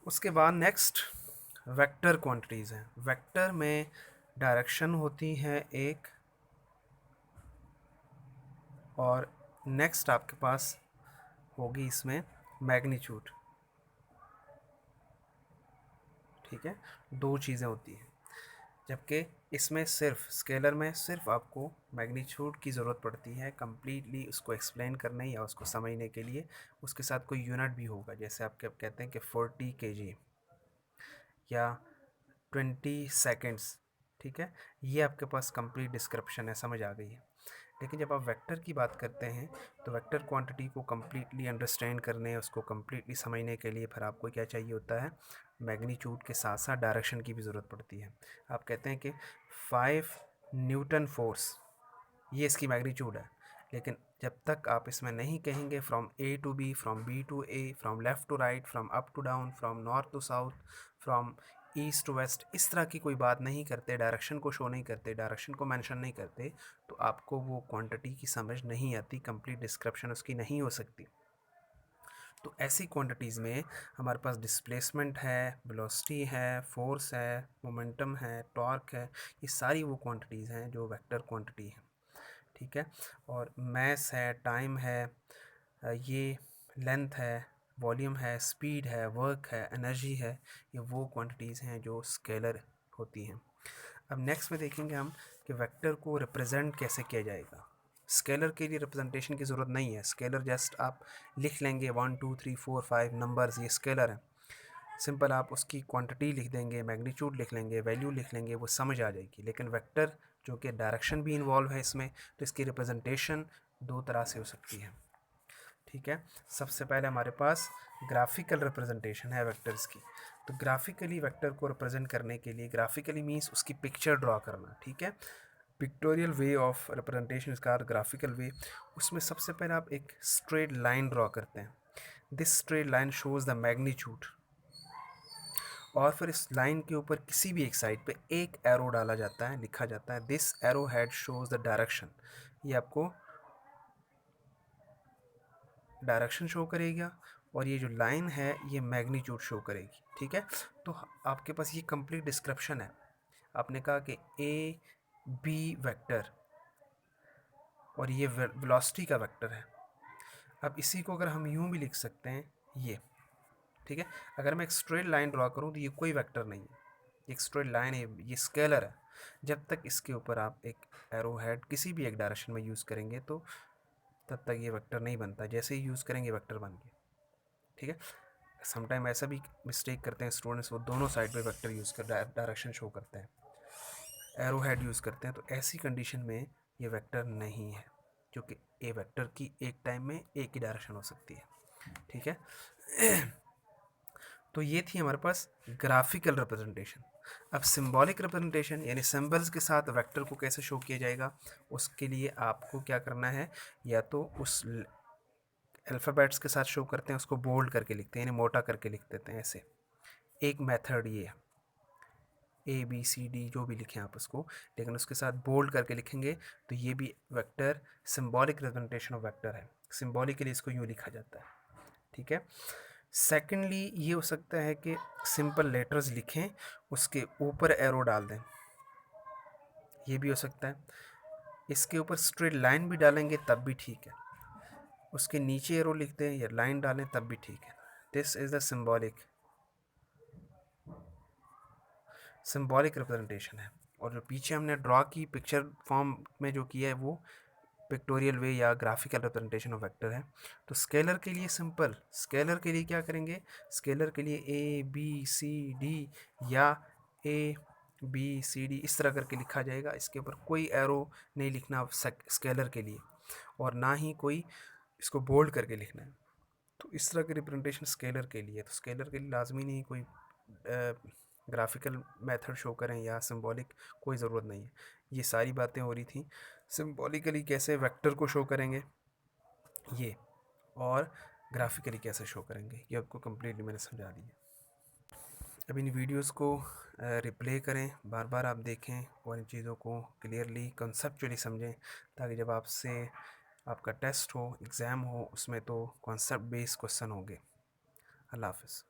उसके बाद next vector quantities हैं। वेक्टर में डायरेक्शन होती है एक, और नेक्स्ट आपके पास होगी इसमें मैग्नीट्यूड। ठीक है, दो चीज़ें होती हैं, जबकि इसमें सिर्फ स्केलर में सिर्फ आपको मैग्नीट्यूड की ज़रूरत पड़ती है कंप्लीटली उसको एक्सप्लेन करने या उसको समझने के लिए। उसके साथ कोई यूनिट भी होगा, जैसे आप कहते हैं कि 40 kg या 20 सेकेंड्स। ठीक है, ये आपके पास कंप्लीट डिस्क्रिप्शन है, समझ आ गई है। लेकिन जब आप वेक्टर की बात करते हैं तो वेक्टर क्वांटिटी को कम्प्लीटली अंडरस्टैंड करने, उसको कम्प्लीटली समझने के लिए फिर आपको क्या चाहिए होता है, मैग्नीट्यूड के साथ साथ डायरेक्शन की भी ज़रूरत पड़ती है। आप कहते हैं कि 5 न्यूटन फोर्स, ये इसकी मैग्नीट्यूड है, लेकिन जब तक आप इसमें नहीं कहेंगे from a to b, from b to a, from left to right, from up to down, from north to south, from east to west, इस तरह की कोई बात नहीं करते, डायरेक्शन को शो नहीं करते, डायरेक्शन को मेंशन नहीं करते, तो आपको वो क्वांटिटी की समझ नहीं आती, कंप्लीट डिस्क्रिप्शन उसकी नहीं हो सकती। तो ऐसी क्वांटिटीज़ में हमारे पास डिस्प्लेसमेंट है, वेलोसिटी है, फोर्स है, मोमेंटम है, टॉर्क है, ये सारी वो क्वांटिटीज़ हैं जो वेक्टर क्वांटिटी हैं। ठीक है, और मैस है, टाइम है, ये लेंथ है, वॉल्यूम है, स्पीड है, वर्क है, एनर्जी है, ये वो क्वांटिटीज़ हैं जो स्केलर होती हैं। अब नेक्स्ट में देखेंगे हम कि वेक्टर को रिप्रेजेंट कैसे किया जाएगा। स्केलर के लिए रिप्रेजेंटेशन की ज़रूरत नहीं है, स्केलर जस्ट आप लिख लेंगे 1 2 3 4 5 नंबर्स, ये स्केलर है। सिंपल आप उसकी क्वांटिटी लिख देंगे, मैग्नीट्यूड लिख लेंगे, वैल्यू लिख लेंगे, वो समझ आ जाएगी। लेकिन वेक्टर जो कि डायरेक्शन भी इन्वॉल्व है इसमें, तो इसकी रिप्रेजेंटेशन दो तरह से हो सकती है। ठीक है, सबसे पहले हमारे पास ग्राफिकल रिप्रेजेंटेशन है वेक्टर्स की। तो ग्राफिकली वेक्टर को रिप्रेजेंट करने के लिए, ग्राफिकली मीन्स उसकी पिक्चर ड्रॉ करना। ठीक है, पिक्टोरियल वे ऑफ रिप्रेजेंटेशन इसका ग्राफिकल वे। उसमें सबसे पहले आप एक स्ट्रेट लाइन ड्रॉ करते हैं, this straight line shows the magnitude, और फिर इस लाइन के ऊपर किसी भी एक साइड पे एक एरो डाला जाता है, लिखा जाता है this arrow head shows the direction. ये आपको डायरेक्शन शो करेगा, और ये जो लाइन है ये मैग्नीट्यूड शो करेगी। ठीक है, तो आपके पास ये कंप्लीट डिस्क्रिप्शन है। आपने कहा कि ए बी वेक्टर, और ये वेलोसिटी का वेक्टर है। अब इसी को अगर हम यूं भी लिख सकते हैं, ये। ठीक है, अगर मैं एक स्ट्रेट लाइन ड्रॉ करूं तो ये कोई वेक्टर नहीं है, एक स्ट्रेट लाइन है, ये स्केलर है। जब तक इसके ऊपर आप एक एरो हेड किसी भी एक डायरेक्शन में यूज़ करेंगे तो तब तक ये वेक्टर नहीं बनता, जैसे ही यूज़ करेंगे वेक्टर बन गया। ठीक है, समटाइम ऐसा भी मिस्टेक करते हैं स्टूडेंट्स, वो दोनों साइड पे वेक्टर यूज़ कर डायरेक्शन शो करते हैं, एरो हेड यूज़ करते हैं, तो ऐसी कंडीशन में ये वेक्टर नहीं है, क्योंकि ए वेक्टर की एक टाइम में एक ही डायरेक्शन हो सकती है। ठीक है, तो ये थी हमारे पास ग्राफिकल रिप्रेजेंटेशन। अब सिंबॉलिक रिप्रेजेंटेशन यानी सिंबल्स के साथ वेक्टर को कैसे शो किया जाएगा, उसके लिए आपको क्या करना है, या तो उस अल्फ़ाबेट्स के साथ शो करते हैं, उसको बोल्ड करके लिखते हैं, यानी मोटा करके लिख देते हैं ऐसे। एक मेथड ये है, ए बी सी डी जो भी लिखें आप उसको, लेकिन उसके साथ बोल्ड करके लिखेंगे तो ये भी vector symbolic representation of vector है। सिंबॉलिकली इसको यूँ लिखा जाता है। ठीक है, सेकेंडली ये हो सकता है कि सिंपल लेटर्स लिखें, उसके ऊपर एरो डाल दें, ये भी हो सकता है। इसके ऊपर स्ट्रेट लाइन भी डालेंगे तब भी ठीक है, उसके नीचे एरो लिख दें या लाइन डालें तब भी ठीक है। This is the symbolic representation है। और जो पीछे हमने ड्रॉ की पिक्चर फॉर्म में जो किया है वो पिक्टोरियल वे या ग्राफिकल रिप्रेजेंटेशन ऑफ वेक्टर है। तो स्केलर के लिए सिंपल, स्केलर के लिए क्या करेंगे, स्केलर के लिए ए बी सी डी या ए बी सी डी इस तरह करके लिखा जाएगा। इसके ऊपर कोई एरो नहीं लिखना स्केलर के लिए, और ना ही कोई इसको बोल्ड करके लिखना है। तो इस तरह की रिप्रेजेंटेशन स्केलर के लिए, तो स्केलर के लिए लाजमी नहीं कोई ग्राफिकल मेथड शो करें या सिंबॉलिक, कोई ज़रूरत नहीं है। ये सारी बातें हो रही थी सिंबॉलिकली कैसे वेक्टर को शो करेंगे ये, और ग्राफिकली कैसे शो करेंगे, ये आपको कम्प्लीटली मैंने समझा दिया। अब इन वीडियोस को रिप्ले करें, बार बार आप देखें और इन चीज़ों को क्लियरली कंसेप्चुअली समझें, ताकि जब आपसे आपका टेस्ट हो, एग्ज़ाम हो, उसमें तो कॉन्सेप्ट बेस्ड क्वेश्चन होंगे। अल्लाह हाफ़िज़।